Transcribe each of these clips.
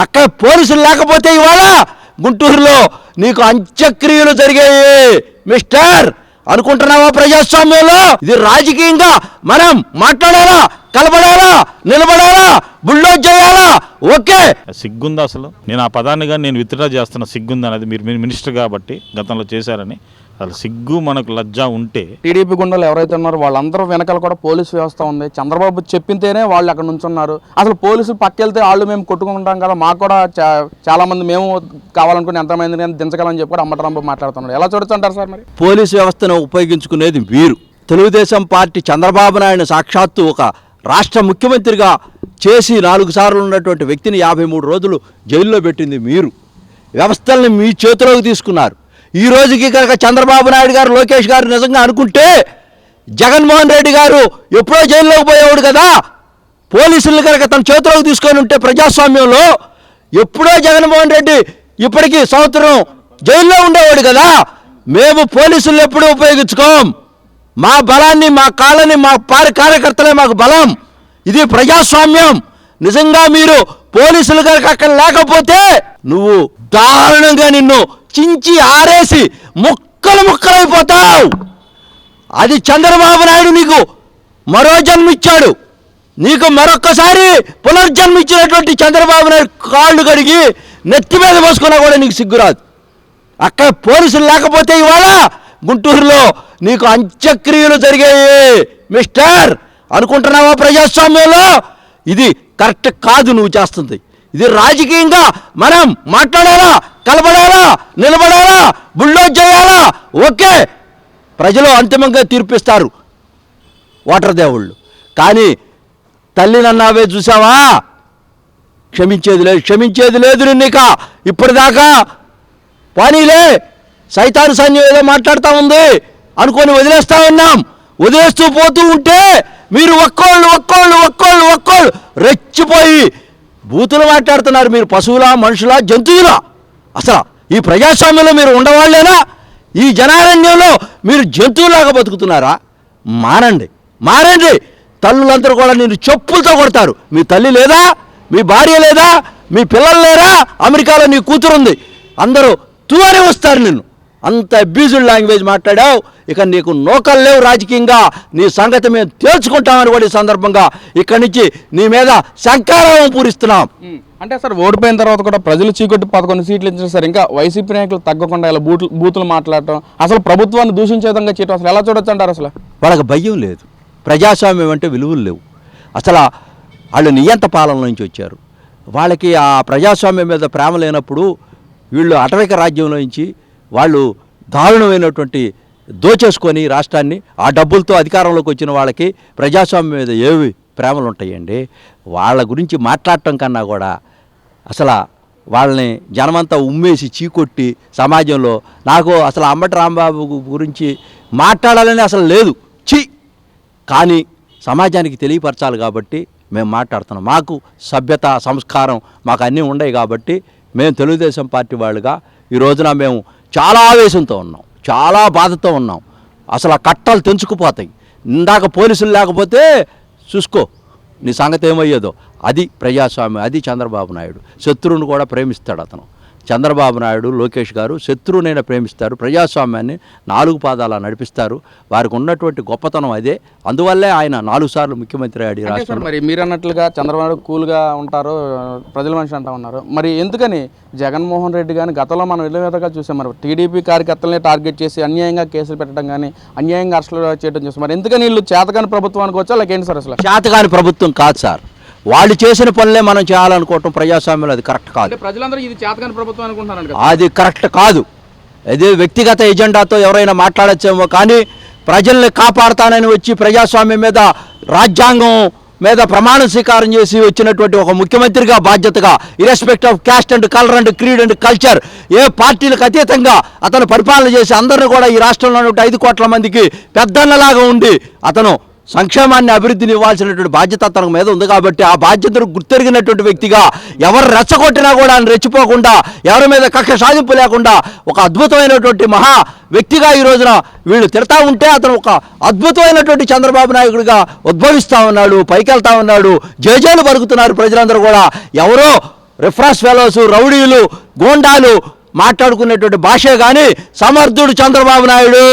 అక్కడ పోలీసులు లేకపోతే ఇవాళ గుంటూరులో నీకు అంత్యక్రియలు జరిగాయి మిస్టర్ అనుకుంటున్నావా? ప్రజాస్వామ్యంలో ఇది రాజకీయంగా మనం మాట్లాడాలా, కలబడాలా, నిలబడాలా, బుల్డోజ్ చేయాలా? ఓకే, సిగ్గుందా అసలు? నేను ఆ పదాన్ని కానీ నేను విత్డ్రా చేస్తున్న సిగ్గుందా అనేది మీరు మినిస్టర్ కాబట్టి గతంలో చేశారని అసలు సిగ్గు మనకు లజ్జ ఉంటే టీడీపీ గుండెలు ఎవరైతే ఉన్నారో వాళ్ళందరూ వెనకాల కూడా పోలీసు వ్యవస్థ ఉంది. చంద్రబాబు చెప్పింతేనే వాళ్ళు అక్కడ నుంచున్నారు. అసలు పోలీసులు పక్కెళ్తే వాళ్ళు మేము కొట్టుకుంటాం కదా, మాకు కూడా చాలా మంది మేము కావాలనుకుని ఎంతమంది దించగలని చెప్పి కూడా అమ్మటరాంబాబు మాట్లాడుతున్నారు. ఎలా చూడొచ్చంటారు సార్? మరి పోలీసు వ్యవస్థను ఉపయోగించుకునేది మీరు. తెలుగుదేశం పార్టీ చంద్రబాబు నాయుడు సాక్షాత్తు ఒక రాష్ట్ర ముఖ్యమంత్రిగా చేసి 4 సార్లు ఉన్నటువంటి వ్యక్తిని 53 రోజులు జైల్లో పెట్టింది మీరు. వ్యవస్థల్ని మీ చేతిలోకి తీసుకున్నారు. ఈ రోజుకి కనుక చంద్రబాబు నాయుడు గారు, లోకేష్ గారు నిజంగా అనుకుంటే జగన్మోహన్ రెడ్డి గారు ఎప్పుడో జైల్లోకి పోయేవాడు కదా. పోలీసులు కనుక తన చేతిలోకి తీసుకొని ఉంటే ప్రజాస్వామ్యంలో ఎప్పుడో జగన్మోహన్ రెడ్డి ఇప్పటికీ సంవత్సరం జైల్లో ఉండేవాడు కదా. మేము పోలీసులు ఎప్పుడూ ఉపయోగించుకోం. మా బలాన్ని, మా కాళ్ళని, మా కార్యకర్తలే మాకు బలం. ఇది ప్రజాస్వామ్యం. నిజంగా మీరు పోలీసులు కనుక అక్కడ లేకపోతే నువ్వు దారుణంగా నిన్ను చించి ఆరేసి ముక్కలైపోతావు. అది చంద్రబాబు నాయుడు నీకు మరో జన్మిచ్చాడు. నీకు మరొక్కసారి పునర్జన్మిచ్చినటువంటి చంద్రబాబు నాయుడు కాళ్ళు కడిగి నెత్తి మీద పోసుకున్నా కూడా నీకు సిగ్గురాదు. అక్కడ పోలీసులు లేకపోతే ఇవాళ గుంటూరులో నీకు అంత్యక్రియలు జరిగాయి మిస్టర్ అనుకుంటున్నావా? ప్రజాస్వామ్యంలో ఇది కరెక్ట్ కాదు నువ్వు చేస్తుంది. ఇది రాజకీయంగా మనం మాట్లాడాలా, కలబడాలా, నిలబడాలా, బుల్డోజ్ చేయాలా? ఓకే, ప్రజలు అంతిమంగా తీర్పిస్తారు ఓటర్ దేవుళ్ళు. కానీ తల్లినన్నావే చూసావా? క్షమించేది లేదు నిన్నిక. ఇప్పటిదాకా పోనీలే సైతాను సైన్యం ఏదో మాట్లాడుతూ ఉంది అనుకొని వదిలేస్తూ ఉన్నాం. వదిలేస్తూ పోతూ ఉంటే మీరు ఒక్కోళ్ళు రెచ్చిపోయి బూతులు మాట్లాడుతున్నారు. మీరు పశువులా, మనుషులా, జంతువులా? అసలు ఈ ప్రజాస్వామ్యంలో మీరు ఉండవాళ్ళేనా? ఈ జనారణ్యంలో మీరు జంతువులాగా బతుకుతున్నారా? మారండి. తల్లులందరూ కూడా నేను చెప్పులతో కొడతారు. మీ తల్లి లేదా? మీ భార్య లేదా? మీ పిల్లలు లేరా? అమెరికాలో నీ కూతురుంది. అందరూ తూనే వస్తారు నిన్ను. అంత అబ్యూజ్డ్ లాంగ్వేజ్ మాట్లాడావు. ఇక నీకు నోకలు లేవు రాజకీయంగా. నీ సంగతి మేము తేల్చుకుంటామని కూడా ఈ సందర్భంగా ఇక్కడి నుంచి నీ మీద శంకారావం పూరిస్తున్నాం. అంటే సార్, ఓడిపోయిన తర్వాత కూడా ప్రజలు చీకొట్టి 11 సీట్లు ఇచ్చారు సార్. ఇంకా వైసీపీ నాయకులు తగ్గకుండా ఇలా బూతులు మాట్లాడటం, అసలు ప్రభుత్వాన్ని దూషించే విధంగా చేయటం అసలు ఎలా చూడొచ్చు అంటారు? అసలు వాళ్ళకి భయం లేదు. ప్రజాస్వామ్యం అంటే విలువలు లేవు. అసలు వాళ్ళు నియంత పాలన నుంచి వచ్చారు. వాళ్ళకి ఆ ప్రజాస్వామ్యం మీద ప్రేమ లేనప్పుడు వీళ్ళు అటవిక రాజ్యంలో నుంచి వాళ్ళు దారుణమైనటువంటి దోచేసుకొని రాష్ట్రాన్ని ఆ డబ్బులతో అధికారంలోకి వచ్చిన వాళ్ళకి ప్రజాస్వామ్యం మీద ఏవి ప్రేమలు ఉంటాయండి? వాళ్ళ గురించి మాట్లాడటం కన్నా కూడా అసలు వాళ్ళని జనమంతా ఉమ్మేసి చీకొట్టి సమాజంలో నాకు అసలు అంబటి రాంబాబు గురించి మాట్లాడాలని అసలు లేదు. కానీ సమాజానికి తెలియపరచాలి కాబట్టి మేము మాట్లాడుతున్నాం. మాకు సభ్యత, సంస్కారం మాకు అన్నీ ఉన్నాయి కాబట్టి మేము తెలుగుదేశం పార్టీ వాళ్ళుగా ఈ రోజున మేము చాలా ఆవేశంతో ఉన్నాం, చాలా బాధతో ఉన్నాం. అసలు ఆ కట్టలు తెంచుకుపోతాయి. ఇందాక పోలీసులు లేకపోతే చూసుకో నీ సంగతి ఏమయ్యేదో. అది ప్రజాస్వామ్యం. అది చంద్రబాబు నాయుడు. శత్రువును కూడా ప్రేమిస్తాడు అతను. చంద్రబాబు నాయుడు, లోకేష్ గారు శత్రువునైనా ప్రేమిస్తారు. ప్రజాస్వామ్యాన్ని 4 పాదాల నడిపిస్తారు. వారికి ఉన్నటువంటి గొప్పతనం అదే. అందువల్లే ఆయన 4 సార్లు ముఖ్యమంత్రి అయ్యాడు రాష్ట్రంలో. మరి మీరు అన్నట్లుగా చంద్రబాబు కూల్గా ఉంటారు, ప్రజల మనిషి అంటా ఉన్నారు. మరి ఎందుకని జగన్మోహన్ రెడ్డి కానీ గతంలో మనం విధంగా చూసాం, మరి టీడీపీ కార్యకర్తలనే టార్గెట్ చేసి అన్యాయంగా కేసులు పెట్టడం కానీ అన్యాయంగా అరెస్టులు చేయడం చూస్తాం. మరి ఎందుకని వీళ్ళు చేతకాని ప్రభుత్వానికి వచ్చా లేకేంటి సార్? అసలు చేతకాని ప్రభుత్వం కాదు సార్. వాళ్ళు చేసిన పనులే మనం చేయాలనుకోవటం ప్రజాస్వామ్యంలో అది కరెక్ట్ కాదు. ప్రజలందరూ ఇది చేతకాని ప్రభుత్వం అనుకుంటున్నారు. అది కరెక్ట్ కాదు. అదే వ్యక్తిగత ఎజెండాతో ఎవరైనా మాట్లాడచ్చేమో, కానీ ప్రజల్ని కాపాడుతానని వచ్చి ప్రజాస్వామ్యం మీద, రాజ్యాంగం మీద ప్రమాణ స్వీకారం చేసి వచ్చినటువంటి ఒక ముఖ్యమంత్రిగా బాధ్యతగా irrespective of caste and colour and creed and culture ఏ పార్టీలకు అతీతంగా అతను పరిపాలన చేసి అందరినీ కూడా ఈ రాష్ట్రంలో ఉన్న 5 కోట్ల మందికి పెద్దన్నలాగా ఉండి అతను సంక్షేమాన్ని, అభివృద్ధిని ఇవ్వాల్సినటువంటి బాధ్యత తన మీద ఉంది. కాబట్టి ఆ బాధ్యతను గుర్తెరిగినటువంటి వ్యక్తిగా ఎవరు రెచ్చగొట్టినా కూడా ఆయన రెచ్చిపోకుండా, ఎవరి మీద కక్ష సాధింపు లేకుండా ఒక అద్భుతమైనటువంటి మహా వ్యక్తిగా ఈ రోజున వీళ్ళు తిడతా ఉంటే అతను ఒక అద్భుతమైనటువంటి చంద్రబాబు నాయుడుగా ఉద్భవిస్తూ ఉన్నాడు, పైకి వెళ్తా ఉన్నాడు. జయజయలు పలుకుతున్నారు ప్రజలందరూ కూడా. ఎవరో రిఫ్రెష్ ఫెలోస్, రౌడీలు, గోండాలు మాట్లాడుకునేటువంటి భాషే కానీ సమర్థుడు చంద్రబాబు నాయుడు.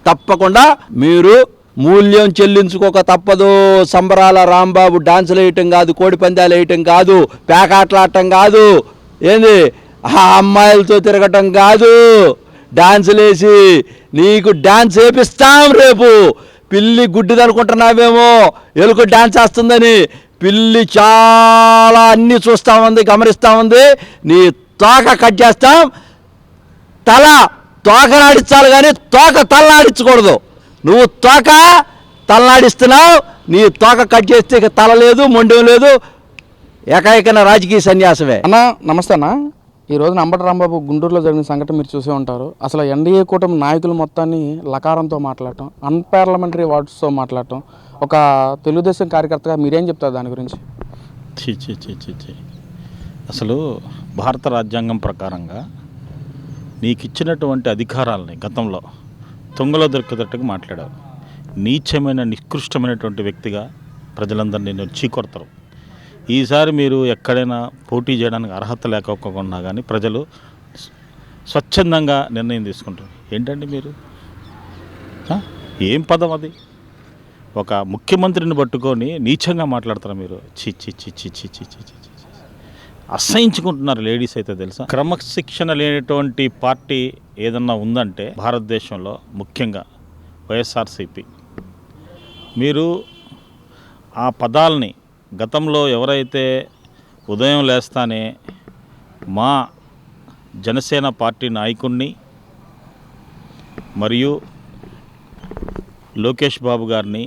తప్పకుండా మీరు మూల్యం చెల్లించుకోక తప్పదు. సంబరాల రాంబాబు డాన్సులు వేయటం కాదు, కోడి పందాలు వేయటం కాదు, పేకాటలాడటం కాదు, ఏంది ఆ అమ్మాయిలతో తిరగటం కాదు, డాన్సులు వేసి నీకు డాన్స్ వేపిస్తాం రేపు. పిల్లి గుడ్డిది అనుకుంటున్నావేమో, ఎలుక డాన్స్ వేస్తుందని. పిల్లి చాలా అన్నీ చూస్తూ ఉంది, గమనిస్తూ ఉంది. నీ తోక కట్ చేస్తాం, తోకనాడించాలి కానీ తోక తలనాడించకూడదు. నువ్వు తోక తలనాడిస్తున్నావు, నీ తోక కట్ చేస్తే ఇక తల లేదు, మొండెం లేదు, ఏకైకన రాజకీయ సన్యాసమే. అన్న నమస్తే అన్న. ఈ రోజున అంబటి రాంబాబు గుంటూరులో జరిగిన సంఘటన మీరు చూసే ఉంటారు. అసలు ఎన్డీఏ కూటమి నాయకులు మొత్తాన్ని లకారంతో మాట్లాడటం, అన్పార్లమెంటరీ వర్డ్స్తో మాట్లాడటం, ఒక తెలుగుదేశం కార్యకర్తగా మీరేం చెప్తారు దాని గురించి? చీ. అసలు భారత రాజ్యాంగం ప్రకారంగా నీకు ఇచ్చినటువంటి అధికారాలని గతంలో తొంగలో దొరికేటట్టుగా మాట్లాడావు. నీచమైన నికృష్టమైనటువంటి వ్యక్తిగా ప్రజలందరూ నిన్ను చీకొడతారు. ఈసారి మీరు ఎక్కడైనా పోటీ చేయడానికి అర్హత లేకపోకుండా కానీ ప్రజలు స్వచ్ఛందంగా నిర్ణయం తీసుకుంటారు. ఏంటండి మీరు ఏం పదం అది? ఒక ముఖ్యమంత్రిని పట్టుకొని నీచంగా మాట్లాడతారు మీరు. చి అసహించుకుంటున్నారు లేడీస్ అయితే తెలుసా. క్రమశిక్షణ లేనటువంటి పార్టీ ఏదన్నా ఉందంటే భారతదేశంలో ముఖ్యంగా వైఎస్ఆర్సీపీ. మీరు ఆ పదాలని గతంలో ఎవరైతే ఉదయం లేస్తానే మా జనసేన పార్టీ నాయకుడిని మరియు లోకేష్ బాబు గారిని,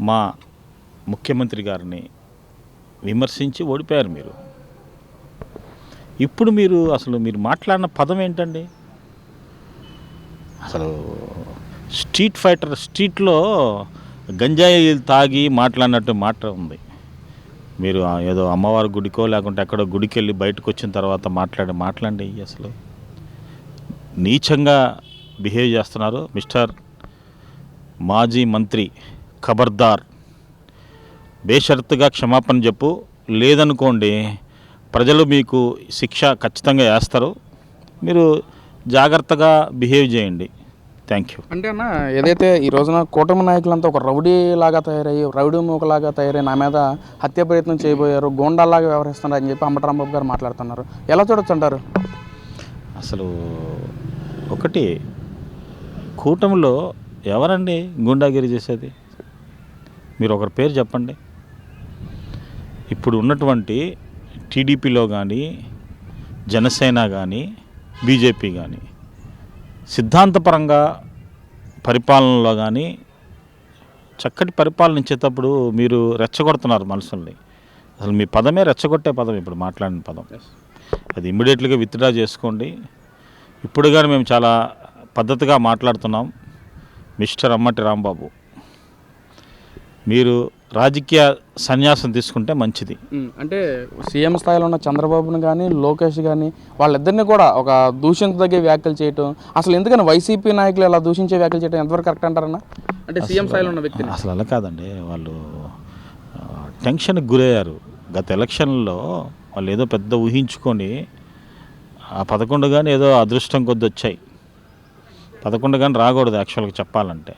మా ముఖ్యమంత్రి గారిని విమర్శించి ఓడిపోయారు మీరు. ఇప్పుడు మీరు మాట్లాడిన పదం ఏంటండి? అసలు స్ట్రీట్ ఫైటర్, స్ట్రీట్లో గంజాయి తాగి మాట్లాడినట్టు మాట ఉంది. మీరు ఏదో అమ్మవారి గుడికో లేకుంటే ఎక్కడో గుడికి వెళ్ళి బయటకు వచ్చిన తర్వాత మాట్లాడండి. అసలు నీచంగా బిహేవ్ చేస్తున్నారు. మిస్టర్ మాజీ మంత్రి, ఖబర్దార్, బేషరతుగా క్షమాపణ చెప్పు. లేదనుకోండి ప్రజలు మీకు శిక్ష ఖచ్చితంగా వేస్తారు. మీరు జాగ్రత్తగా బిహేవ్ చేయండి. Thank you. అంటే అన్న, ఏదైతే ఈ రోజున కూటమి నాయకులంతా ఒక రౌడీ లాగా తయారయ్యి, రౌడీ మూకలాగా తయారై నా మీద హత్య ప్రయత్నం చేయబోయారు, గోండాల్లాగా వ్యవహరిస్తున్నారు అని చెప్పి అంబటి రాంబాబు గారు మాట్లాడుతున్నారు. ఎలా చూడొచ్చు అంటారు? అసలు ఒకటి, కూటమిలో ఎవరండి గుండాగిరి చేసేది? మీరు ఒకరి పేరు చెప్పండి. ఇప్పుడు ఉన్నటువంటి టీడీపీలో కానీ, జనసేన కానీ, బీజేపీ కానీ సిద్ధాంతపరంగా పరిపాలనలో కానీ చక్కటి పరిపాలన ఇచ్చేటప్పుడు మీరు రెచ్చగొడుతున్నారు మనుషుల్ని. అసలు మీ పదమే రెచ్చగొట్టే పదం ఇప్పుడు మాట్లాడిన పదం. అది ఇమ్మీడియట్గా విత్డ్రా చేసుకోండి. ఇప్పుడు కానీ మేము చాలా పద్ధతిగా మాట్లాడుతున్నాం. మిస్టర్ అంబటి రాంబాబు, మీరు రాజకీయ సన్యాసం తీసుకుంటే మంచిది. అంటే సీఎం స్థాయిలో ఉన్న చంద్రబాబుని కానీ, లోకేష్ కానీ, వాళ్ళిద్దరిని కూడా ఒక దూషించదగే వ్యాఖ్యలు చేయటం, అసలు ఎందుకని వైసీపీ నాయకులు ఇలా దూషించే వ్యాఖ్యలు చేయడం ఎంతవరకు కరెక్ట్ అంటారన్నా? అంటే సీఎం స్థాయిలో ఉన్న వ్యక్తి అసలు అలా కాదండి. వాళ్ళు టెన్షన్కి గురయ్యారు. గత ఎలక్షన్లో వాళ్ళు ఏదో పెద్ద ఊహించుకొని ఆ 11 కానీ ఏదో అదృష్టం కొద్ది వచ్చాయి. 11 కానీ రాకూడదు యాక్చువల్గా చెప్పాలంటే.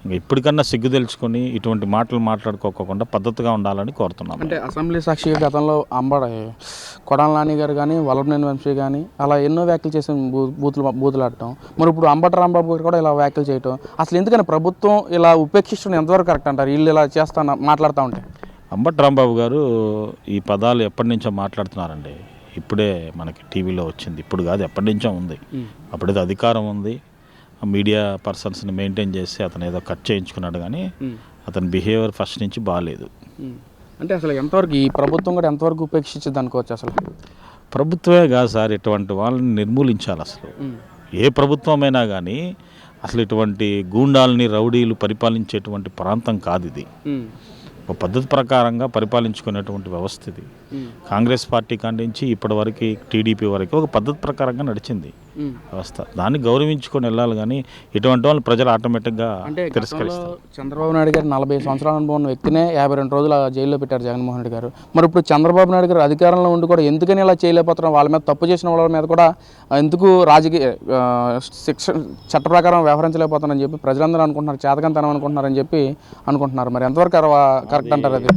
ఇంకా ఇప్పటికన్నా సిగ్గు తెలుసుకొని ఇటువంటి మాటలు మాట్లాడుకోకుండా పద్ధతిగా ఉండాలని కోరుతున్నాం. అంటే అసెంబ్లీ సాక్షిగా గతంలో కొడాల నాని గారు కానీ, వల్లభనేని వంశీ కానీ అలా ఎన్నో వ్యాఖ్యలు చేసి బూతులాడటం, మరి ఇప్పుడు అంబటి రాంబాబు గారు కూడా ఇలా వ్యాఖ్యలు చేయటం, అసలు ఎందుకని ప్రభుత్వం ఇలా ఉపేక్షించడం ఎంతవరకు కరెక్ట్ అంటారు? వీళ్ళు ఇలా మాట్లాడుతూ ఉంటే. అంబటి రాంబాబు గారు ఈ పదాలు ఎప్పటి నుంచో మాట్లాడుతున్నారండి. ఇప్పుడే మనకి టీవీలో వచ్చింది, ఇప్పుడు కాదు, ఎప్పటి నుంచో ఉంది. అప్పుడైతే అధికారం ఉంది, మీడియా పర్సన్స్ని మెయింటైన్ చేసి అతను ఏదో కట్ చేయించుకున్నాడు. కానీ అతని బిహేవియర్ ఫస్ట్ నుంచి బాగాలేదు. అంటే అసలు ఎంతవరకు ఈ ప్రభుత్వం కూడా ఎంతవరకు ఉపేక్షించింది అనుకోవచ్చు? అసలు ప్రభుత్వమే కాదు సార్, ఇటువంటి వాళ్ళని నిర్మూలించాలి. అసలు ఏ ప్రభుత్వమైనా కానీ అసలు ఇటువంటి గూండాలని, రౌడీలు పరిపాలించేటువంటి ప్రాంతం కాదు ఇది. ఒక పద్ధతి ప్రకారంగా పరిపాలించుకునేటువంటి వ్యవస్థ ఇది. కాంగ్రెస్ పార్టీ కాండించి ఇప్పటి వరకు టీడీపీ వరకు ఒక పద్ధతి ప్రకారంగా నడిచింది వ్యవస్థ. దాన్ని గౌరవించుకొని వెళ్ళాలి కానీ ఇటువంటి వాళ్ళు ప్రజలు ఆటోమేటిక్గా అంటే తిరస్కరిస్తారు. చంద్రబాబు నాయుడు గారు 40 సంవత్సరాల అనుభవం ఉన్న వ్యక్తినే 52 రోజులు జైల్లో పెట్టారు జగన్మోహన్ రెడ్డి గారు. మరి ఇప్పుడు చంద్రబాబు నాయుడు గారు అధికారంలో ఉండి కూడా ఎందుకని ఇలా చేయలేకపోతున్నాం, వాళ్ళ మీద తప్పు చేసిన వాళ్ళ మీద కూడా ఎందుకు రాజకీయ శిక్ష చట్ట ప్రకారం వ్యవహరించలేకపోతున్నారని చెప్పి ప్రజలందరూ అనుకుంటున్నారు, చేతకంతనం అనుకుంటున్నారని చెప్పి అనుకుంటున్నారు. మరి ఎంతవరకు కరెక్ట్ అంటారు అది?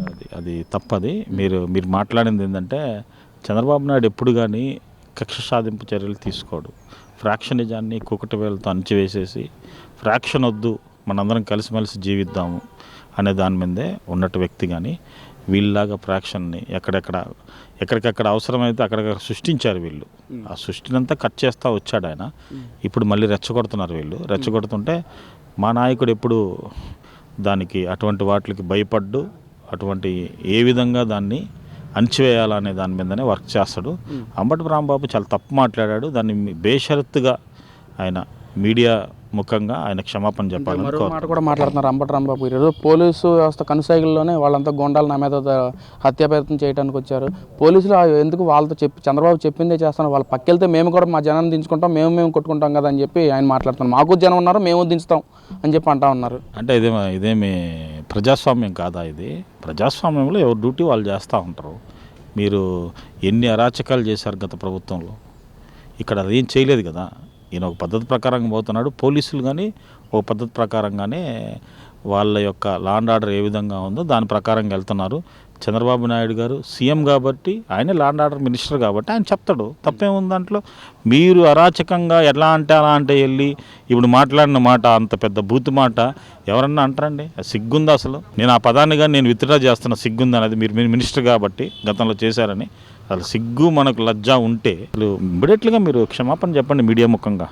అది తప్పది. మీరు మాట్లాడింది ఏంటంటే చంద్రబాబు నాయుడు ఎప్పుడు కానీ కక్ష సాధింపు చర్యలు తీసుకోడు. ఫ్రాక్షనిజాన్ని కూకటి వేలతో అణచివేసేసి ఫ్రాక్షన్ వద్దు, మనందరం కలిసిమెలిసి జీవిద్దాము అనే దాని మీదే ఉన్నట్టు వ్యక్తి. కానీ వీళ్ళలాగా ఫ్రాక్షన్ని ఎక్కడికక్కడ అవసరమైతే అక్కడక్కడ సృష్టించారు వీళ్ళు. ఆ సృష్టినంతా కట్ చేస్తూ వచ్చాడు ఆయన. ఇప్పుడు మళ్ళీ రెచ్చగొడుతున్నారు వీళ్ళు. రెచ్చగొడుతుంటే మా నాయకుడు ఎప్పుడు దానికి అటువంటి వాటికి భయపడ్డు అటువంటి ఏ విధంగా దాన్ని అణచివేయాలనే దాని మీదనే వర్క్ చేస్తాడు. అంబటి రాంబాబు చాలా తప్పు మాట్లాడాడు. దాన్ని బేషరత్తుగా ఆయన మీడియా ముఖంగా ఆయన క్షమాపణ చెప్పాలని మరో మాట కూడా మాట్లాడుతున్నారు అంబటి రాంబాబు. ఈరోజు పోలీసు వ్యవస్థ కనుసైగుల్లోనే వాళ్ళంతా గోండాలు నా మీద హత్యాప్రయత్నం చేయడానికి వచ్చారు. పోలీసులు ఎందుకు వాళ్ళతో చంద్రబాబు చెప్పిందే చేస్తాను, వాళ్ళ పక్కెళ్తే మేము కూడా మా జనాన్ని దించుకుంటాం, మేము కొట్టుకుంటాం కదా అని చెప్పి ఆయన మాట్లాడుతున్నారు. మాకు జనం ఉన్నారు, మేము దించుతాం అని చెప్పి అంటా ఉన్నారు. అంటే ఇదేమి ప్రజాస్వామ్యం కాదా? ఇది ప్రజాస్వామ్యంలో ఎవరి డ్యూటీ వాళ్ళు చేస్తూ ఉంటారు. మీరు ఎన్ని అరాచకాలు చేశారు గత ప్రభుత్వంలో, ఇక్కడ అదేం చేయలేదు కదా. ఈయన ఒక పద్ధతి ప్రకారంగా పోతున్నాడు. పోలీసులు కానీ ఒక పద్ధతి ప్రకారంగానే వాళ్ళ యొక్క లా అండ్ ఆర్డర్ ఏ విధంగా ఉందో దాని ప్రకారంగా వెళ్తున్నారు. చంద్రబాబు నాయుడు గారు సీఎం కాబట్టి, ఆయన లా అండ్ ఆర్డర్ మినిస్టర్ కాబట్టి ఆయన చెప్తాడు. తప్పేముంది దాంట్లో? మీరు అరాచకంగా ఎలా అంటే అలా అంటే వెళ్ళి ఇప్పుడు మాట్లాడిన మాట అంత పెద్ద బూతు మాట ఎవరన్నా అంటారండి? సిగ్గుందా అసలు? నేను ఆ పదాన్ని కానీ నేను విత్డ్రా చేస్తున్న సిగ్గుంది అనేది మీరు మినిస్టర్ కాబట్టి గతంలో చేశారని. అసలు సిగ్గు మనకు లజ్జ ఉంటే ఇమ్మీడియట్గా మీరు క్షమాపణ చెప్పండి మీడియా ముఖంగా.